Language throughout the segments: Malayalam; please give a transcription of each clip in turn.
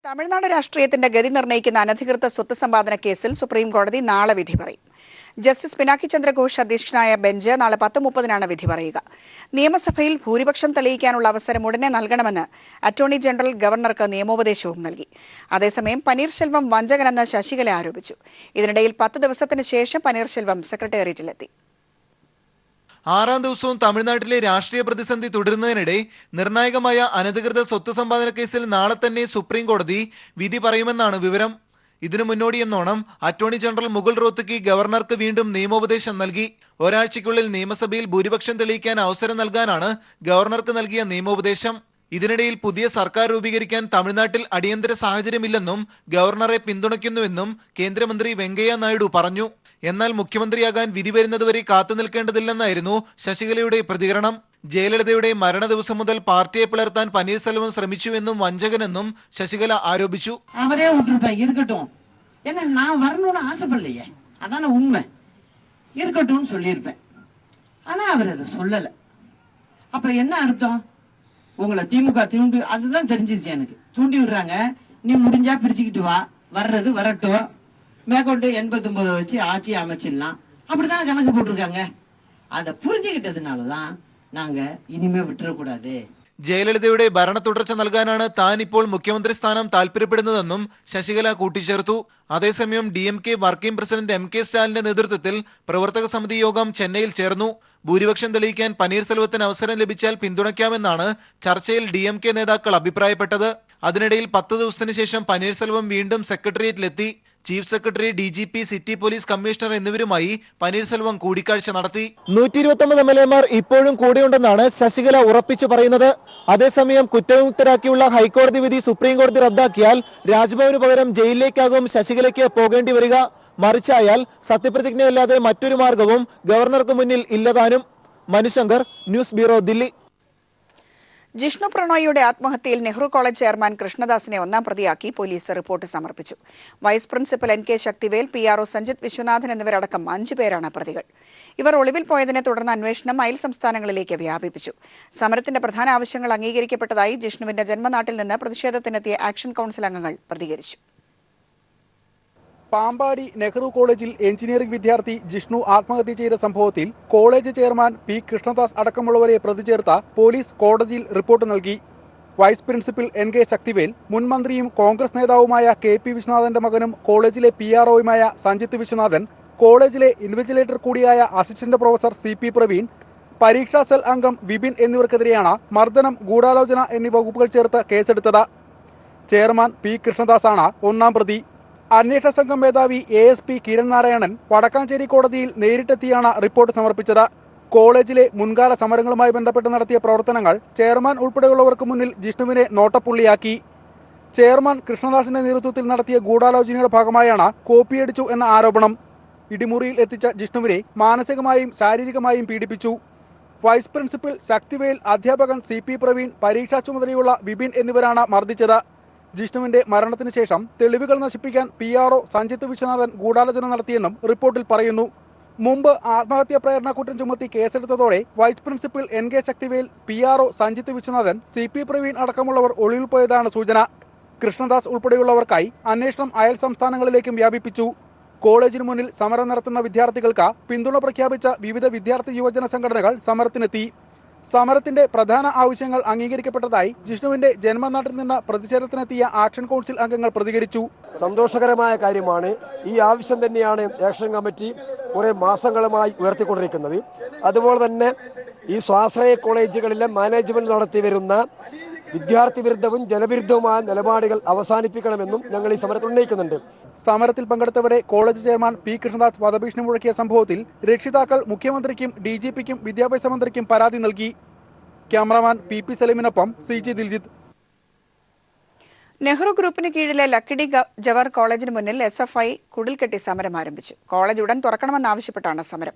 തമിഴ്നാട് രാഷ്ട്രീയത്തിന്റെ ഗതി നിർണ്ണയിക്കുന്ന അനധികൃത സ്വത്ത് സമ്പാദന കേസിൽ സുപ്രീം കോടതി നാളെ വിധി പറയും. ജസ്റ്റിസ് പിനാക്കി ചന്ദ്രഘോഷ് അധ്യക്ഷനായ ബെഞ്ച് നാളെ 10:30-നാണ് വിധി പറയുക. നിയമസഭയിൽ ഭൂരിപക്ഷം തെളിയിക്കാനുള്ള അവസരം ഉടനെ നൽകണമെന്ന് അറ്റോർണി ജനറൽ ഗവർണർക്ക് നിയമോപദേശവും നൽകി. അതേസമയം പനീർശെൽവം വഞ്ചകനെന്ന് ശശികല ആരോപിച്ചു. ഇതിനിടയിൽ 10 ദിവസത്തിന് ശേഷം പനീർശെൽവം സെക്രട്ടേറിയറ്റിലെത്തി. 6-ാം ദിവസവും തമിഴ്നാട്ടിലെ രാഷ്ട്രീയ പ്രതിസന്ധി തുടരുന്നതിനിടെ നിർണായകമായ അനധികൃത സ്വത്ത് സമ്പാദന കേസിൽ നാളെ തന്നെ സുപ്രീം കോടതി വിധി പറയുമെന്നാണ് വിവരം. ഇതിനു മുന്നോടിയെന്നോണം അറ്റോർണി ജനറൽ മുകുൾ റോത്തഗി ഗവർണർക്ക് വീണ്ടും നിയമോപദേശം നൽകി. ഒരാഴ്ചയ്ക്കുള്ളിൽ നിയമസഭയിൽ ഭൂരിപക്ഷം തെളിയിക്കാൻ അവസരം നൽകാനാണ് ഗവർണർക്ക് നൽകിയ നിയമോപദേശം. ഇതിനിടയിൽ പുതിയ സർക്കാർ രൂപീകരിക്കാൻ തമിഴ്നാട്ടിൽ അടിയന്തര സാഹചര്യമില്ലെന്നും ഗവർണറെ പിന്തുണയ്ക്കുന്നുവെന്നും കേന്ദ്രമന്ത്രി വെങ്കയ്യ നായിഡു പറഞ്ഞു. എന്നാൽ മുഖ്യമന്ത്രിയാകാൻ വിധി വരുന്നതുവരെ കാത്തു നിൽക്കേണ്ടതില്ലെന്നായിരുന്നു ശശികലയുടെ പ്രതികരണം. ജയലളിതയുടെ മരണ ദിവസം മുതൽ പാർട്ടിയെ പിളർത്താൻ പനീർസെൽവം ശ്രമിച്ചുവെന്നും വഞ്ചകനെന്നും ശശികല ആരോപിച്ചു. അവരെ இருக்கட்டும் என்ன நான் வரணும்னு ஆசைப்படலையே, அதான உண்மை. இருக்கட்டும்னு சொல்லியிருப்பேன். ஆனா அவர் அதை சொல்லல. அப்ப என்ன அர்த்தம்? உங்களை திமுக தூண்டி, அதுதான் தெரிஞ்சிச்சு எனக்கு. தூண்டி விடுறாங்க, நீ முடிஞ்சா பிரிச்சுக்கிட்டு வா, வர்றது வரட்டும், மேற்கொண்டு 89 வச்சு ஆட்சி அமைச்சிடலாம், அப்படித்தானே கணக்கு போட்டிருக்காங்க. அதை புரிஞ்சுக்கிட்டதுனாலதான் நாங்க இனிமே விட்டுறக்கூடாது. ജയലളിതയുടെ ഭരണ തുടർച്ച നൽകാനാണ് താൻ ഇപ്പോൾ മുഖ്യമന്ത്രി സ്ഥാനം താൽപര്യപ്പെടുന്നതെന്നും ശശികല കൂട്ടിച്ചേർത്തു. അതേസമയം DMK വർക്കിംഗ് പ്രസിഡന്റ് MK സ്റ്റാലിന്റെ നേതൃത്വത്തിൽ പ്രവർത്തക സമിതി യോഗം ചെന്നൈയിൽ ചേർന്നു. ഭൂരിപക്ഷം തെളിയിക്കാൻ പനീർസെൽവത്തിന് അവസരം ലഭിച്ചാൽ പിന്തുണയ്ക്കാമെന്നാണ് ചർച്ചയിൽ DMK നേതാക്കൾ അഭിപ്രായപ്പെട്ടത്. അതിനിടയിൽ 10 ദിവസത്തിന് ശേഷം പനീർസെൽവം വീണ്ടും സെക്രട്ടേറിയറ്റിലെത്തി. Chief secretary, DGP, city police commissioner എന്നിവരുമായി പനീർസെൽവം കൂടിക്കാഴ്ച നടത്തി. 129 MLA-മാർ ഇപ്പോഴും കൂടെയുണ്ടെന്നാണ് ശശികല ഉറപ്പിച്ചു പറയുന്നത്. അതേസമയം കുറ്റവിമുക്തരാക്കിയുള്ള ഹൈക്കോടതി വിധി സുപ്രീം കോടതി റദ്ദാക്കിയാൽ രാജ്ഭവന് പകരം ജയിലിലേക്കാകും ശശികലയ്ക്ക് പോകേണ്ടി വരിക. മറിച്ചായാൽ സത്യപ്രതിജ്ഞയല്ലാതെ മറ്റൊരു മാർഗവും ഗവർണർക്ക് മുന്നിൽ ഇല്ലതാനും. Manushankar, news bureau, Delhi. ജിഷ്ണു പ്രണോയിയുടെ ആത്മഹത്യയിൽ നെഹ്റു കോളേജ് ചെയർമാൻ കൃഷ്ണദാസിനെ ഒന്നാം പ്രതിയാക്കി പോലീസ് റിപ്പോർട്ട് സമർപ്പിച്ചു. Vice principal NK Sakthivel, PRO Sanjith Viswanathan എന്നിവരടക്കം 5 പേരാണ് പ്രതികൾ. ഇവർ ഒളിവിൽ പോയതിനെ തുടർന്ന് അന്വേഷണം അയൽ സംസ്ഥാനങ്ങളിലേക്ക് വ്യാപിപ്പിച്ചു. സമരത്തിന്റെ പ്രധാന ആവശ്യങ്ങൾ അംഗീകരിക്കപ്പെട്ടതായി ജിഷ്ണുവിന്റെ ജന്മനാട്ടിൽ നിന്ന് പ്രതിഷേധത്തിനെത്തിയ ആക്ഷൻ കൗൺസിൽ അംഗങ്ങൾ പ്രതികരിച്ചു. പാമ്പാടി നെഹ്റു കോളേജിൽ എഞ്ചിനീയറിംഗ് വിദ്യാർത്ഥി ജിഷ്ണു ആത്മഹത്യ ചെയ്ത സംഭവത്തിൽ കോളേജ് ചെയർമാൻ P. കൃഷ്ണദാസ് അടക്കമുള്ളവരെ പ്രതി ചേർത്ത പോലീസ് കോടതിയിൽ റിപ്പോർട്ട് നൽകി. വൈസ് പ്രിൻസിപ്പൽ NK ശക്തിവേൽ, മുൻ മന്ത്രിയും കോൺഗ്രസ് നേതാവുമായ KP വിശ്വനാഥന്റെ മകനും കോളേജിലെ PROയുമായ സഞ്ജിത്ത് വിശ്വനാഥൻ, കോളേജിലെ ഇൻവിജിലേറ്റർ കൂടിയായ അസിസ്റ്റന്റ് പ്രൊഫസർ CP പ്രവീൺ, പരീക്ഷാ സെൽ അംഗം വിപിൻ എന്നിവർക്കെതിരെയാണ് മർദ്ദനം, ഗൂഢാലോചന എന്നീ വകുപ്പുകൾ ചേർത്ത് കേസെടുത്തത്. Chairman P. കൃഷ്ണദാസാണ് ഒന്നാം പ്രതി. അന്വേഷണ സംഘം മേധാവി ASP കിരൺ നാരായണൻ വടക്കാഞ്ചേരി കോടതിയിൽ നേരിട്ടെത്തിയാണ് റിപ്പോർട്ട് സമർപ്പിച്ചത്. കോളേജിലെ മുൻകാല സമരങ്ങളുമായി ബന്ധപ്പെട്ട് നടത്തിയ പ്രവർത്തനങ്ങൾ ചെയർമാൻ ഉൾപ്പെടെയുള്ളവർക്ക് മുന്നിൽ ജിഷ്ണുവിനെ നോട്ടപ്പുള്ളിയാക്കി. ചെയർമാൻ കൃഷ്ണദാസിന്റെ നേതൃത്വത്തിൽ നടത്തിയ ഗൂഢാലോചനയുടെ ഭാഗമായാണ് കോപ്പിയടിച്ചു എന്ന ആരോപണം. ഇടിമുറിയിൽ എത്തിച്ച ജിഷ്ണുവിനെ മാനസികമായും ശാരീരികമായും പീഡിപ്പിച്ചു. വൈസ് പ്രിൻസിപ്പൽ ശക്തിവേൽ, അധ്യാപകൻ CP പ്രവീൺ, പരീക്ഷാ ചുമതലയുള്ള വിപിൻ എന്നിവരാണ് മർദ്ദിച്ചത്. ജിഷ്ണുവിന്റെ മരണത്തിന് ശേഷം തെളിവുകൾ നശിപ്പിക്കാൻ PRO സഞ്ജിത്ത് വിശ്വനാഥൻ ഗൂഢാലോചന നടത്തിയെന്നും റിപ്പോർട്ടിൽ പറയുന്നു. മുമ്പ് ആത്മഹത്യാ പ്രേരണ കുറ്റം ചുമത്തി കേസെടുത്തതോടെ vice principal NK Sakthivel, PRO Sanjith Viswanathan, CP Praveen അടക്കമുള്ളവർ ഒളിവിൽ പോയതാണ് സൂചന. കൃഷ്ണദാസ് ഉൾപ്പെടെയുള്ളവർക്കായി അന്വേഷണം അയൽ സംസ്ഥാനങ്ങളിലേക്കും വ്യാപിപ്പിച്ചു. കോളേജിന് മുന്നിൽ സമരം നടത്തുന്ന വിദ്യാർത്ഥികൾക്ക് പിന്തുണ പ്രഖ്യാപിച്ച വിവിധ വിദ്യാർത്ഥി യുവജന സംഘടനകൾ സമരത്തിനെത്തി. സമരത്തിന്റെ പ്രധാന ആവശ്യങ്ങൾ അംഗീകരിക്കപ്പെട്ടതായി ജിഷ്ണുവിന്റെ ജന്മനാട്ടിൽ നിന്ന് പ്രതിഷേധത്തിനെത്തിയ ആക്ഷൻ കൗൺസിൽ അംഗങ്ങൾ പ്രതികരിച്ചു. സന്തോഷകരമായ കാര്യമാണ്. ഈ ആവശ്യം തന്നെയാണ് ആക്ഷൻ കമ്മിറ്റി കുറെ മാസങ്ങളുമായി ഉയർത്തിക്കൊണ്ടിരിക്കുന്നത്. അതുപോലെ തന്നെ ഈ സ്വാശ്രയ കോളേജുകളിലെ മാനേജ്മെന്റ് നടത്തി വരുന്ന വിദ്യാർത്ഥി വിരുദ്ധവും ജനവിരുദ്ധവുമായ നിലപാടുകൾ അവസാനിപ്പിക്കണമെന്നും ഞങ്ങൾ ഈ സമരത്തിൽ ഉന്നയിക്കുന്നുണ്ട്. സമരത്തിൽ പങ്കെടുത്തവരെ കോളേജ് ചെയർമാൻ P. കൃഷ്ണദാസ് വധഭീഷണി മുഴക്കിയ സംഭവത്തിൽ രക്ഷിതാക്കൾ മുഖ്യമന്ത്രിക്കും DGPക്കും വിദ്യാഭ്യാസ മന്ത്രിക്കും പരാതി നൽകി. Cameraman PP സലീമിനൊപ്പം CG Diljith. Nehru ഗ്രൂപ്പിന് കീഴിലെ ലക്കിടി ജവഹർ കോളേജിന് മുന്നിൽ SFI കുടിൽകെട്ടി സമരം ആരംഭിച്ചു. കോളേജ് ഉടൻ തുറക്കണമെന്നാവശ്യപ്പെട്ടാണ് സമരം.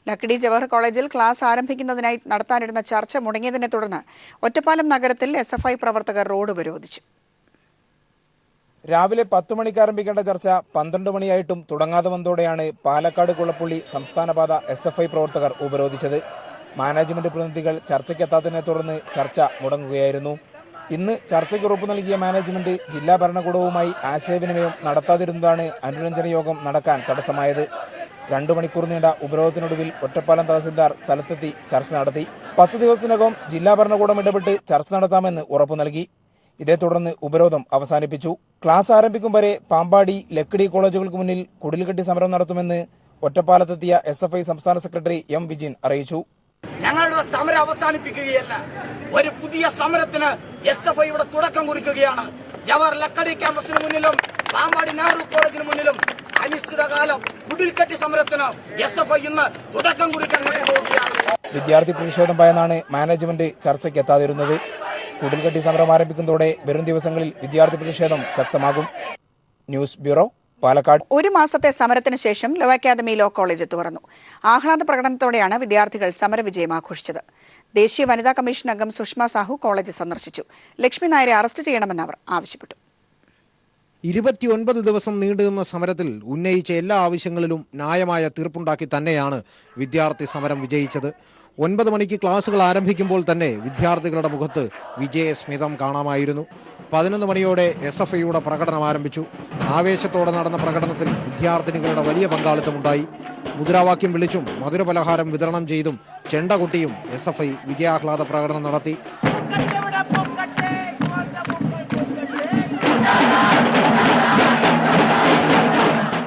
ലക്കിടി ജവഹർ കോളേജിൽ ക്ലാസ് ആരംഭിക്കുന്നതിനായി നടത്താനിരുന്ന ചർച്ച മുടങ്ങിയതിനെ തുടർന്ന് ഒറ്റപ്പാലം നഗരത്തിൽ SFI പ്രവർത്തകർ റോഡ് ഉപരോധിച്ചു. രാവിലെ 10 മണിക്ക് ആരംഭിക്കേണ്ട ചർച്ച 12 മണിയായിട്ടും തുടങ്ങാതെ വന്നതോടെയാണ് പാലക്കാട് കുളപ്പുള്ളി സംസ്ഥാനപാത SFI പ്രവർത്തകർ ഉപരോധിച്ചത്. മാനേജ്മെന്റ് പ്രതിനിധികൾ ചർച്ചയ്ക്കെത്താത്തതിനെ തുടർന്ന് ചർച്ച മുടങ്ങുകയായിരുന്നു. ഇന്ന് ചർച്ചയ്ക്ക് ഉറപ്പു നൽകിയ മാനേജ്മെന്റ് ജില്ലാ ഭരണകൂടവുമായി ആശയവിനിമയം നടത്താതിരുന്നതാണ് അനുരഞ്ജന യോഗം നടക്കാൻ തടസ്സമായത്. 2 മണിക്കൂർ നീണ്ട ഉപരോധത്തിനൊടുവിൽ ഒറ്റപ്പാലം തഹസിൽദാർ സ്ഥലത്തെത്തി ചർച്ച നടത്തി. 10 ദിവസത്തിനകം ജില്ലാ ഭരണകൂടം ഇടപെട്ട് ചർച്ച നടത്താമെന്ന് ഉറപ്പു നൽകി. ഇതേ തുടർന്ന് ഉപരോധം അവസാനിപ്പിച്ചു. ക്ലാസ് ആരംഭിക്കും വരെ പാമ്പാടി, ലക്കിടി കോളേജുകൾക്ക് മുന്നിൽ കുടിൽകെട്ടി സമരം നടത്തുമെന്ന് ഒറ്റപ്പാലത്തെത്തിയ SFI സംസ്ഥാന സെക്രട്ടറി M. വിജിൻ അറിയിച്ചു. ഞങ്ങളുടെ സമരം അവസാനിപ്പിക്കുകയല്ല, ഒരു പുതിയ സമരത്തിന് SFIയുടെ തുടക്കം കുറിക്കുകയാണ്. ജവഹർ ലക്കടി ക്യാമ്പസിന് മുന്നിലും പാമ്പാടി നെഹ്റു കോളേജിന് മുന്നിലും അനിശ്ചിതകാലം കുടിൽകെട്ടി സമരത്തിന് SFI ഇന്ന് തുടക്കം കുറിക്കാൻ പോവുകയാണ്. വിദ്യാർത്ഥി പ്രതിഷേധം ഭയന്നാണ് മാനേജ്മെന്റ് ചർച്ചയ്ക്ക് എത്താതിരുന്നത്. കുടിൽകെട്ടി സമരം ആരംഭിക്കുന്നതോടെ വരും ദിവസങ്ങളിൽ വിദ്യാർത്ഥി പ്രതിഷേധം ശക്തമാകും. News bureau, Palakkad. 1 മാസത്തെ സമരത്തിന് ശേഷം ലോ അക്കാദമി ലോ കോളേജ് തുറന്നു. ആഹ്ലാദ പ്രകടനത്തോടെയാണ് വിദ്യാർത്ഥികൾ സമരവിജയം ആഘോഷിച്ചത്. ദേശീയ വനിതാ കമ്മീഷൻ അംഗം സുഷമ സാഹു കോളേജ് സന്ദർശിച്ചു. ലക്ഷ്മി നായരെ അറസ്റ്റ് ചെയ്യണമെന്ന് അവർ ആവശ്യപ്പെട്ടു. 29 ദിവസം നീണ്ടുനിന്ന സമരത്തിൽ ഉന്നയിച്ച എല്ലാ ആവശ്യങ്ങളിലും ന്യായമായ തീർപ്പുണ്ടാക്കി തന്നെയാണ് വിദ്യാർത്ഥി സമരം വിജയിച്ചത്. 9 മണിക്ക് ക്ലാസുകൾ ആരംഭിക്കുമ്പോൾ തന്നെ വിദ്യാർത്ഥികളുടെ മുഖത്ത് വിജയസ്മിതം കാണാമായിരുന്നു. 11 മണിയോടെ SFIയുടെ പ്രകടനം ആരംഭിച്ചു. ആവേശത്തോടെ നടന്ന പ്രകടനത്തിൽ വിദ്യാർത്ഥിനികളുടെ വലിയ പങ്കാളിത്തമുണ്ടായി. മുദ്രാവാക്യം വിളിച്ചും മധുരപലഹാരം വിതരണം ചെയ്തും ചെണ്ട കൊട്ടിയും SFI വിജയാഹ്ലാദ പ്രകടനം നടത്തി.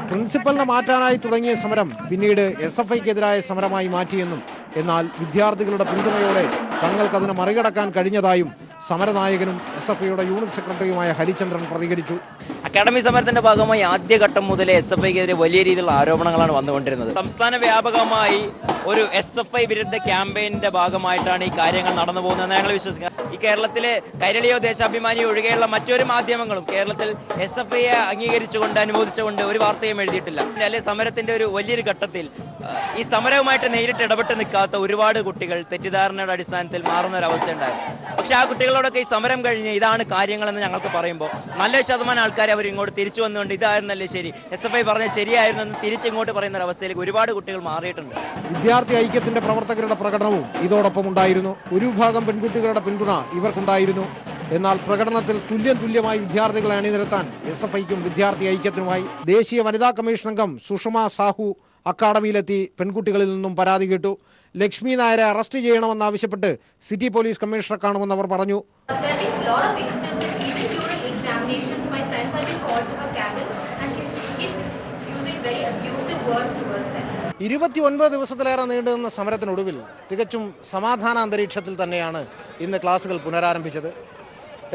പ്രിൻസിപ്പലിനെ മാറ്റാനായി തുടങ്ങിയ സമരം പിന്നീട് SFIക്കെതിരായ സമരമായി മാറ്റിയെന്നും എന്നാൽ വിദ്യാർത്ഥികളുടെ പിന്തുണയോടെ തങ്ങൾക്കതിനെ മറികടക്കാൻ കഴിഞ്ഞതായും സമരനായകനും SFIയുടെ യൂണിറ്റ് സെക്രട്ടറിയുമായ ഹരിചന്ദ്രൻ പ്രതികരിച്ചു. അക്കാഡമി സമരത്തിന്റെ ഭാഗമായി ആദ്യഘട്ടം മുതലേ SFIക്കെതിരെ വലിയ രീതിയിലുള്ള ആരോപണങ്ങളാണ് വന്നുകൊണ്ടിരുന്നത്. സംസ്ഥാന വ്യാപകമായി ഒരു SFI വിരുദ്ധ ക്യാമ്പയിന്റെ ഭാഗമായിട്ടാണ് ഈ കാര്യങ്ങൾ നടന്നു പോകുന്നതെന്ന് ഞങ്ങൾ വിശ്വസിക്കുക. ഈ കേരളത്തിലെ കൈരളിയോ ദേശാഭിമാനിയോ ഒഴികെയുള്ള മറ്റൊരു മാധ്യമങ്ങളും കേരളത്തിൽ SFIയെ അംഗീകരിച്ചുകൊണ്ട് അനുമോദിച്ചുകൊണ്ട് ഒരു വാർത്തയും എഴുതിയിട്ടില്ല. അല്ലെ സമരത്തിന്റെ ഒരു വലിയൊരു ഘട്ടത്തിൽ ഈ സമരവുമായിട്ട് നേരിട്ട് ഇടപെട്ട് നിൽക്കാത്ത ഒരുപാട് കുട്ടികൾ തെറ്റിദ്ധാരണയുടെ അടിസ്ഥാനത്തിൽ മാറുന്ന ഒരു അവസ്ഥ ഉണ്ടായിരുന്നു. പക്ഷെ ആ കുട്ടികളോടൊക്കെ ഈ സമരം കഴിഞ്ഞ് ഇതാണ് കാര്യങ്ങളെന്ന് ഞങ്ങൾക്ക് പറയുമ്പോൾ നല്ല ശതമാനം ആൾക്കാർ അവർ ഇങ്ങോട്ട് തിരിച്ചു വന്നുകൊണ്ട് ഇതായിരുന്നല്ലേ ശരി, SFI പറഞ്ഞത് ശരിയായിരുന്നു എന്ന് തിരിച്ചിങ്ങോട്ട് പറയുന്ന ഒരു അവസ്ഥയിലേക്ക് ഒരുപാട് കുട്ടികൾ മാറിയിട്ടുണ്ട്. വിദ്യാർത്ഥി ഐക്യത്തിന്റെ പ്രവർത്തകരുടെ പ്രകടനവും ഇതോടൊപ്പം ഉണ്ടായിരുന്നു. ഒരു വിഭാഗം പെൺകുട്ടികളുടെ പിന്തുണ ഇവർക്കുണ്ടായിരുന്നു. എന്നാൽ പ്രകടനത്തിൽ തുല്യമായി വിദ്യാർത്ഥികളെ അണിനിരത്താൻ SFIക്കും വിദ്യാർത്ഥി ഐക്യത്തിനുമായി. ദേശീയ വനിതാ കമ്മീഷൻ അംഗം സുഷമ സാഹു അക്കാഡമിയിലെത്തി പെൺകുട്ടികളിൽ നിന്നും പരാതി കേട്ടു. ലക്ഷ്മി നായരെ അറസ്റ്റ് ചെയ്യണമെന്നാവശ്യപ്പെട്ട് സിറ്റി പോലീസ് കമ്മീഷണറെ കാണുമെന്ന് അവർ പറഞ്ഞു. 29 ദിവസത്തിലേറെ നീണ്ടുനിന്ന സമരത്തിനൊടുവിൽ തികച്ചും സമാധാന അന്തരീക്ഷത്തിൽ തന്നെയാണ് ഇന്ന് ക്ലാസുകൾ പുനരാരംഭിച്ചത്.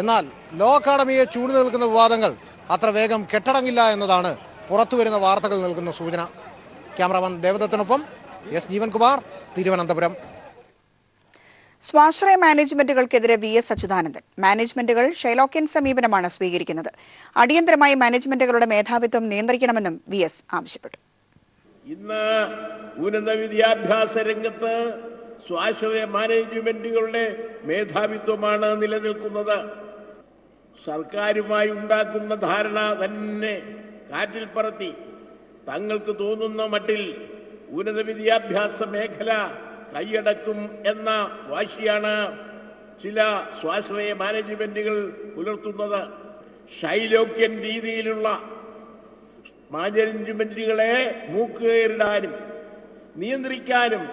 എന്നാൽ ലോ അക്കാഡമിയെ ചൂട് നിൽക്കുന്ന വിവാദങ്ങൾ അത്ര വേഗം കെട്ടടങ്ങില്ല എന്നതാണ് പുറത്തുവരുന്ന വാർത്തകൾ നൽകുന്ന സൂചന. ക്യാമറാമാൻ ദേവദത്തിനൊപ്പം S. ജീവൻകുമാർ, തിരുവനന്തപുരം. സ്വാശ്രയ മാനേജ്മെന്റുകൾക്കെതിരെ VS അച്യുതാനന്ദൻ. മാനേജ്മെന്റുകൾ ഷൈലോക്കിയൻ സമീപനമാണ് സ്വീകരിക്കുന്നത്. അടിയന്തരമായി മാനേജ്മെന്റുകളുടെ മേധാവിത്വം നിയന്ത്രിക്കണമെന്നും VS ആവശ്യപ്പെട്ടു. ഇന്ന് ഉന്നത വിദ്യാഭ്യാസ രംഗത്ത് സ്വാശ്രയ മാനേജ്മെന്റുകളുടെ മേധാവിത്വമാണ് നിലനിൽക്കുന്നത്. സർക്കാരുമായി ഉണ്ടാക്കുന്ന ധാരണ തന്നെ കാറ്റിൽ പറത്തി തങ്ങൾക്ക് തോന്നുന്ന മട്ടിൽ ഉന്നത വിദ്യാഭ്യാസ മേഖല കൈയടക്കും എന്ന വാശിയാണ് ചില സ്വാശ്രയ മാനേജ്മെന്റുകൾ പുലർത്തുന്നത്. ഷൈലോക്യൻ രീതിയിലുള്ള മാനേജ്മെന്റുകളെ മൂക്കുകയറിടാനും നിയന്ത്രിക്കാനും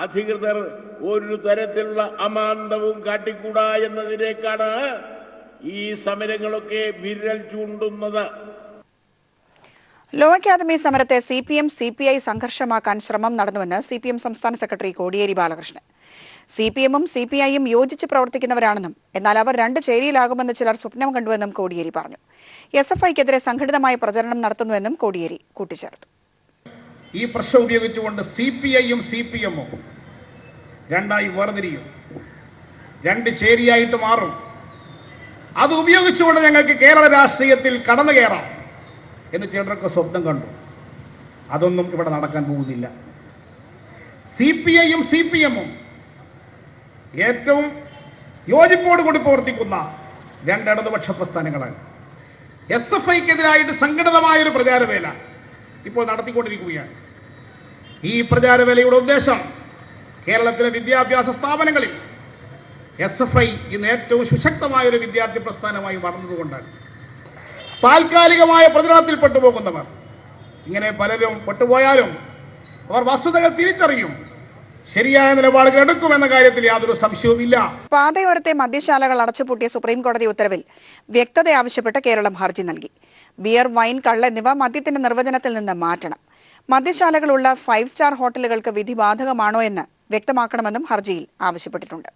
അധികൃതർ ഒരു തരത്തിലുള്ള അമാന്തവും കാട്ടിക്കൂടാ എന്നതിലേക്കാണ് ഈ സമരങ്ങളൊക്കെ വിരൽ ചൂണ്ടുന്നത്. ലോ അക്കാദമി സമരത്തെ CPM CPI സംഘർഷമാക്കാൻ ശ്രമം നടന്നുവെന്ന് CPM സംസ്ഥാന സെക്രട്ടറി കോടിയേരി ബാലകൃഷ്ണൻ. CPMഉം CPIയും യോജിച്ച് പ്രവർത്തിക്കുന്നവരാണെന്നും എന്നാൽ അവർ 2 ചേരിയിലാകുമെന്ന് ചിലർ സ്വപ്നം കണ്ടുവെന്നും കോടിയേരി പറഞ്ഞു. SFIക്കെതിരെ സംഘടിതമായ പ്രചരണം നടത്തുന്നുവെന്നും കോടിയേരി കൂട്ടിച്ചേർത്തു. ഈ പ്രശ്നം ഉപയോഗിച്ചുകൊണ്ട് CPIയും CPMഉം രണ്ടായി വേർതിരിയും, 2 ചേരിയായിട്ട് മാറും. അത് ഉപയോഗിച്ചുകൊണ്ട് ഞങ്ങൾക്ക് കേരള രാഷ്ട്രീയത്തിൽ കടന്നു കയറാം എന്ന് ചിലരൊക്കെ സ്വപ്നം കണ്ടു. അതൊന്നും ഇവിടെ നടക്കാൻ പോകുന്നില്ല. CPIയും CPMഉം ഏറ്റവും യോജിപ്പോടുകൂടി പ്രവർത്തിക്കുന്ന 2 ഇടതുപക്ഷ പ്രസ്ഥാനങ്ങളാണ്. SFIക്കെതിരായിട്ട് സംഘടിതമായൊരു പ്രചാരവേല ഇപ്പോൾ നടത്തിക്കൊണ്ടിരിക്കുകയാണ്. ഈ പ്രചാരവേലയുടെ ഉദ്ദേശം കേരളത്തിലെ വിദ്യാഭ്യാസ സ്ഥാപനങ്ങളിൽ SFI ഇന്ന് ഏറ്റവും സുശക്തമായൊരു വിദ്യാർത്ഥി പ്രസ്ഥാനമായി വളർന്നതുകൊണ്ടാണ്. താൽക്കാലികമായ പ്രതിരോധത്തിൽ പെട്ടുപോകുന്നവർ, ഇങ്ങനെ പലരും പെട്ടുപോയാലും അവർ വസ്തുതകൾ തിരിച്ചറിയും, ശരിയായ നിലപാടുകൾ എടുക്കുമെന്ന കാര്യത്തിൽ യാതൊരു സംശയവുമില്ല. പാതയോരത്തെ മദ്യശാലകൾ അടച്ചുപൂട്ടിയ സുപ്രീം കോടതി ഉത്തരവിൽ വ്യക്തത ആവശ്യപ്പെട്ട് കേരളം ഹർജി നൽകി. ബിയർ, വൈൻ, കള്ള് എന്നിവ മദ്യത്തിന്റെ നിർവചനത്തിൽ നിന്ന് മാറ്റണം. മദ്യശാലകളുള്ള 5 സ്റ്റാർ ഹോട്ടലുകൾക്ക് വിധി ബാധകമാണോ എന്ന് വ്യക്തമാക്കണമെന്നും ഹർജിയിൽ ആവശ്യപ്പെട്ടിട്ടുണ്ട്.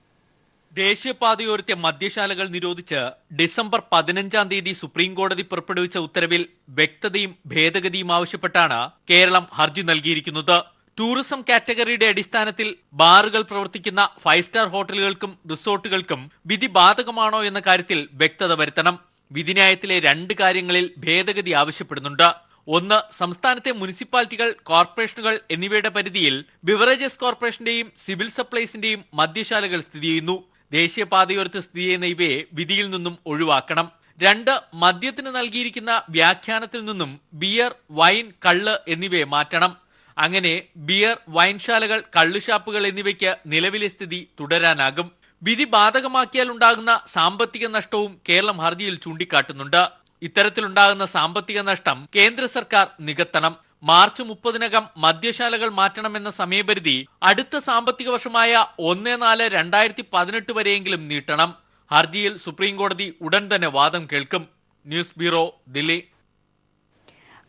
ദേശീയപാതയോരത്തെ മദ്യശാലകൾ നിരോധിച്ച് ഡിസംബർ 15-ാം തീയതി സുപ്രീം കോടതി പുറപ്പെടുവിച്ച ഉത്തരവിൽ വ്യക്തതയും ഭേദഗതിയും ആവശ്യപ്പെട്ടാണ് കേരളം ഹർജി നൽകിയിരിക്കുന്നത്. ടൂറിസം കാറ്റഗറിയുടെ അടിസ്ഥാനത്തിൽ ബാറുകൾ പ്രവർത്തിക്കുന്ന 5 സ്റ്റാർ ഹോട്ടലുകൾക്കും റിസോർട്ടുകൾക്കും വിധി ബാധകമാണോ എന്ന കാര്യത്തിൽ വ്യക്തത വരുത്തണം. വിധിന്യായത്തിലെ 2 കാര്യങ്ങളിൽ ഭേദഗതി ആവശ്യപ്പെടുന്നുണ്ട്. ഒന്ന്, സംസ്ഥാനത്തെ മുനിസിപ്പാലിറ്റികൾ, കോർപ്പറേഷനുകൾ എന്നിവയുടെ പരിധിയിൽ ബിവറേജസ് കോർപ്പറേഷന്റെയും സിവിൽ സപ്ലൈസിന്റെയും മദ്യശാലകൾ സ്ഥിതി ചെയ്യുന്നു. ദേശീയപാതയോരത്ത് സ്ഥിതി ചെയ്യുന്ന ഇവയെ വിധിയിൽ നിന്നും ഒഴിവാക്കണം. 2, മദ്യത്തിന് നൽകിയിരിക്കുന്ന വ്യാഖ്യാനത്തിൽ നിന്നും ബിയർ, വൈൻ, കള്ള് എന്നിവയെ മാറ്റണം. അങ്ങനെ ബിയർ, വൈൻശാലകൾ, കള്ളുഷാപ്പുകൾ എന്നിവയ്ക്ക് നിലവിലെ സ്ഥിതി തുടരാനാകും. വിധി ബാധകമാക്കിയാൽ ഉണ്ടാകുന്ന സാമ്പത്തിക നഷ്ടവും കേരളം ഹർജിയിൽ ചൂണ്ടിക്കാട്ടുന്നുണ്ട്. ഇത്തരത്തിലുണ്ടാകുന്ന സാമ്പത്തിക നഷ്ടം കേന്ദ്ര സർക്കാർ നികത്തണം. മാർച്ച് 30-നകം മദ്യശാലകൾ മാറ്റണമെന്ന സമയപരിധി അടുത്ത സാമ്പത്തിക വർഷമായ 1/4/2018 വരെയെങ്കിലും നീട്ടണം. ഹർജിയിൽ സുപ്രീം കോടതി ഉടൻ തന്നെ വാദം കേൾക്കും. News bureau, Delhi.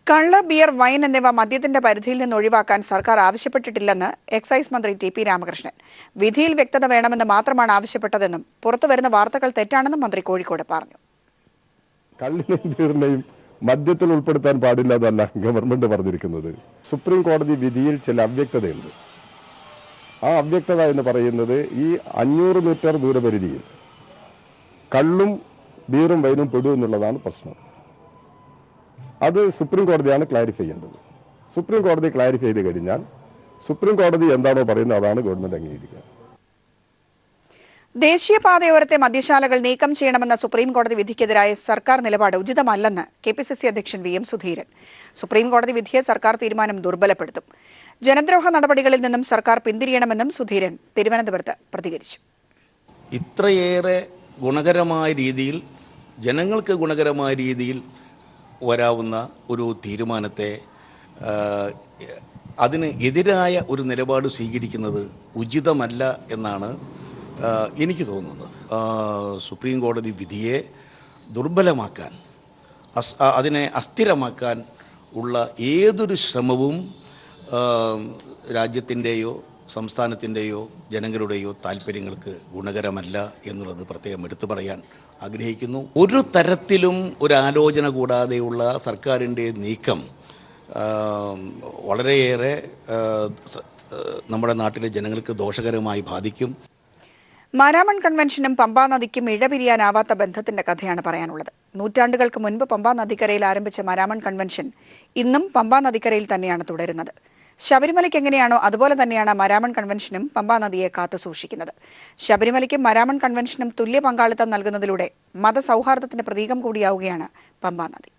കള്ള്, ബിയർ, വൈൻ എന്നിവ മദ്യത്തിന്റെ പരിധിയിൽ നിന്ന് ഒഴിവാക്കാൻ സർക്കാർ ആവശ്യപ്പെട്ടിട്ടില്ലെന്ന് എക്സൈസ് മന്ത്രി ടി പി രാമകൃഷ്ണൻ. വിധിയിൽ വ്യക്തത വേണമെന്ന് മാത്രമാണ് ആവശ്യപ്പെട്ടതെന്നും പുറത്തുവരുന്ന വാർത്തകൾ തെറ്റാണെന്നും മന്ത്രി കോഴിക്കോട് പറഞ്ഞു. കള്ളിനെയും ബിയറിനെയും മദ്യത്തിൽ ഉൾപ്പെടുത്താൻ പാടില്ലെന്നല്ല ഗവൺമെന്റ് പറഞ്ഞിരിക്കുന്നത്. സുപ്രീം കോടതി വിധിയിൽ ചില അവ്യക്തതയുണ്ട്. ആ അവ്യക്തത എന്ന് പറയുന്നത് ഈ 500 മീറ്റർ ദൂരപരിധിയിൽ കള്ളും ബിയറും വൈനും പെടും എന്നുള്ളതാണ് പ്രശ്നം. അത് സുപ്രീം കോടതിയാണ് ക്ലാരിഫൈ ചെയ്യേണ്ടത്. സുപ്രീം കോടതി ക്ലാരിഫൈ ചെയ്ത് കഴിഞ്ഞാൽ സുപ്രീം കോടതി എന്താണോ പറയുന്നത് അതാണ് ഗവൺമെന്റ് അംഗീകരിക്കുക. ദേശീയപാതയോരത്തെ മദ്യശാലകൾ നീക്കം ചെയ്യണമെന്ന സുപ്രീം കോടതി വിധിക്കെതിരായ സർക്കാർ നിലപാട് ഉചിതമല്ലെന്ന് KPCC അധ്യക്ഷൻ VM സുധീരൻ. സുപ്രീം കോടതി വിധിയെ സർക്കാർ തീരുമാനം ദുർബലപ്പെടുത്തും. ജനദ്രോഹ നടപടികളിൽ നിന്നും സർക്കാർ പിന്തിരിയണമെന്നും സുധീരൻ തിരുവനന്തപുരത്ത് പ്രതികരിച്ചു. ഇത്രയേറെ ഗുണകരമായ രീതിയിൽ, ജനങ്ങൾക്ക് ഗുണകരമായ രീതിയിൽ വരാവുന്ന ഒരു തീരുമാനത്തെ അതിന് എതിരായ ഒരു നിലപാട് സ്വീകരിക്കുന്നത് ഉചിതമല്ല എന്നാണ് എനിക്ക് തോന്നുന്നത്. സുപ്രീം കോടതി വിധിയെ ദുർബലമാക്കാൻ, അതിനെ അസ്ഥിരമാക്കാൻ ഉള്ള ഏതൊരു ശ്രമവും രാജ്യത്തിൻ്റെയോ സംസ്ഥാനത്തിൻ്റെയോ ജനങ്ങളുടെയോ താല്പര്യങ്ങൾക്ക് ഗുണകരമല്ല എന്നുള്ളത് പ്രത്യേകം എടുത്തു പറയാൻ ആഗ്രഹിക്കുന്നു. ഒരു തരത്തിലും ഒരു ആലോചന കൂടാതെയുള്ള സർക്കാരിൻ്റെ നീക്കം വളരെയേറെ നമ്മുടെ നാട്ടിലെ ജനങ്ങൾക്ക് ദോഷകരമായി ബാധിക്കും. മാരാമൺ കൺവെൻഷനും പമ്പാ നദിക്കും ഇഴപിരിയാനാവാത്ത ബന്ധത്തിന്റെ കഥയാണ് പറയാനുള്ളത്. നൂറ്റാണ്ടുകൾക്ക് മുൻപ് പമ്പാ നദിക്കരയിൽ ആരംഭിച്ച മാരാമൺ കൺവെൻഷൻ ഇന്നും പമ്പാ നദിക്കരയിൽ തന്നെയാണ് തുടരുന്നത്. ശബരിമലയ്ക്ക് എങ്ങനെയാണോ അതുപോലെ തന്നെയാണ് മാരാമൺ കൺവെൻഷനും പമ്പാ നദിയെ കാത്തുസൂക്ഷിക്കുന്നത്. ശബരിമലയ്ക്കും മാരാമൺ കൺവെൻഷനും തുല്യ പങ്കാളിത്തം നൽകുന്നതിലൂടെ മതസൗഹാർദ്ദത്തിന്റെ പ്രതീകം കൂടിയാവുകയാണ് പമ്പാ നദി.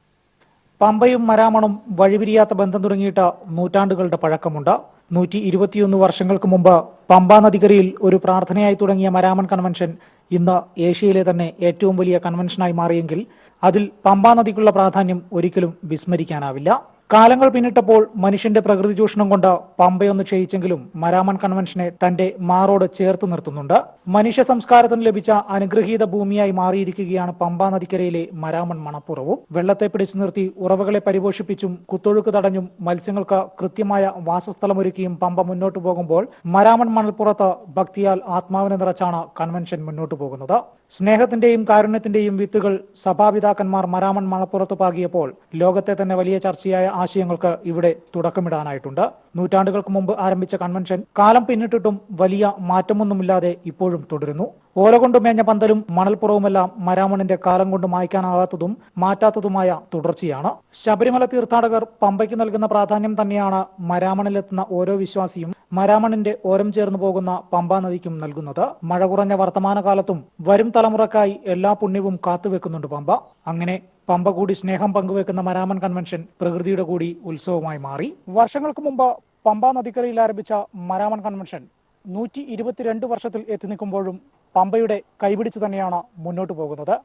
പമ്പയും മരാമണും വഴിപിരിയാത്ത ബന്ധം തുടങ്ങിയിട്ട് നൂറ്റാണ്ടുകളുടെ പഴക്കമുണ്ട്. 121 വർഷങ്ങൾക്ക് മുമ്പ് പമ്പാ നദിക്കരയിൽ ഒരു പ്രാർത്ഥനയായി തുടങ്ങിയ മരാമൺ കൺവെൻഷൻ ഇന്ന് ഏഷ്യയിലെ തന്നെ ഏറ്റവും വലിയ കൺവെൻഷനായി മാറിയെങ്കിൽ അതിൽ പമ്പാ നദിക്കുള്ള പ്രാധാന്യം ഒരിക്കലും വിസ്മരിക്കാനാവില്ല. കാലങ്ങൾ പിന്നിട്ടപ്പോൾ മനുഷ്യന്റെ പ്രകൃതി ചൂഷണം കൊണ്ട് പമ്പയൊന്ന് ക്ഷയിച്ചെങ്കിലും മരാമൺ കൺവെൻഷനെ തന്റെ മാറോട് ചേർത്ത് നിർത്തുന്നുണ്ട്. മനുഷ്യ സംസ്കാരത്തിന് ലഭിച്ച അനുഗ്രഹീത ഭൂമിയായി മാറിയിരിക്കുകയാണ് പമ്പാ നദിക്കരയിലെ മരാമൺ മണപ്പുറവും. വെള്ളത്തെ പിടിച്ചു നിർത്തി ഉറവകളെ പരിപോഷിപ്പിച്ചും കുത്തൊഴുക്ക് തടഞ്ഞും മത്സ്യങ്ങൾക്ക് കൃത്യമായ വാസസ്ഥലമൊരുക്കിയും പമ്പ മുന്നോട്ടു പോകുമ്പോൾ മരാമൺ മണൽപ്പുറത്ത് ഭക്തിയാൽ ആത്മാവിനെ നിറച്ചാണ് കൺവെൻഷൻ മുന്നോട്ടു പോകുന്നത്. സ്നേഹത്തിന്റെയും കാരുണ്യത്തിന്റെയും വിത്തുകൾ സഭാപിതാക്കന്മാർ മരാമൺ മണൽപ്പുറത്ത് പാകിയപ്പോൾ ലോകത്തെ തന്നെ വലിയ ചർച്ചയായ ആശയങ്ങൾക്ക് ഇവിടെ തുടക്കമിടാനായിട്ടുണ്ട്. നൂറ്റാണ്ടുകൾക്ക് മുമ്പ് ആരംഭിച്ച കൺവെൻഷൻ കാലം പിന്നിട്ടിട്ടും വലിയ മാറ്റമൊന്നുമില്ലാതെ ഇപ്പോഴും തുടരുന്നു. ഓല കൊണ്ട് മേഞ്ഞ പന്തലും മണൽപ്പുറവുമെല്ലാം മരാമണിന്റെ കാലം കൊണ്ട് മായ്ക്കാനാകാത്തതും മാറ്റാത്തതുമായ തുടർച്ചയാണ്. ശബരിമല തീർത്ഥാടകർ പമ്പയ്ക്ക് നൽകുന്ന പ്രാധാന്യം തന്നെയാണ് മരാമണിലെത്തുന്ന ഓരോ വിശ്വാസിയും മരാമണിന്റെ ഓരം ചേർന്ന് പോകുന്ന പമ്പാ നദിക്കും നൽകുന്നത്. മഴ കുറഞ്ഞ വർത്തമാനകാലത്തും വരും തലമുറക്കായി എല്ലാ പുണ്യവും കാത്തുവെക്കുന്നുണ്ട് പമ്പ. അങ്ങനെ പമ്പ കൂടി സ്നേഹം പങ്കുവെക്കുന്ന മരാമൺ കൺവെൻഷൻ പ്രകൃതിയുടെ കൂടി ഉത്സവമായി മാറി. വർഷങ്ങൾക്ക് മുമ്പ് പമ്പാ നദിക്കരയിൽ ആരംഭിച്ച മരാമൺ കൺവെൻഷൻ 122 വർഷത്തിൽ എത്തി നിൽക്കുമ്പോഴും പമ്പയുടെ കൈപിടിച്ച് തന്നെയാണ് മുന്നോട്ട് പോകുന്നത്.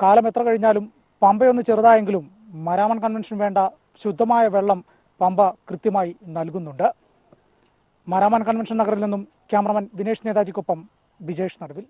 കാലം എത്ര കഴിഞ്ഞാലും പമ്പയൊന്ന് ചെറുതായെങ്കിലും മരാമൺ കൺവെൻഷൻ വേണ്ട ശുദ്ധമായ വെള്ളം പമ്പ കൃത്യമായി നൽകുന്നുണ്ട്. മരാമൺ കൺവെൻഷൻ നഗറിൽ നിന്നും ക്യാമറമാൻ വിനേഷ് നേതാജിക്കൊപ്പം ബിജേഷ് നടുവിൽ.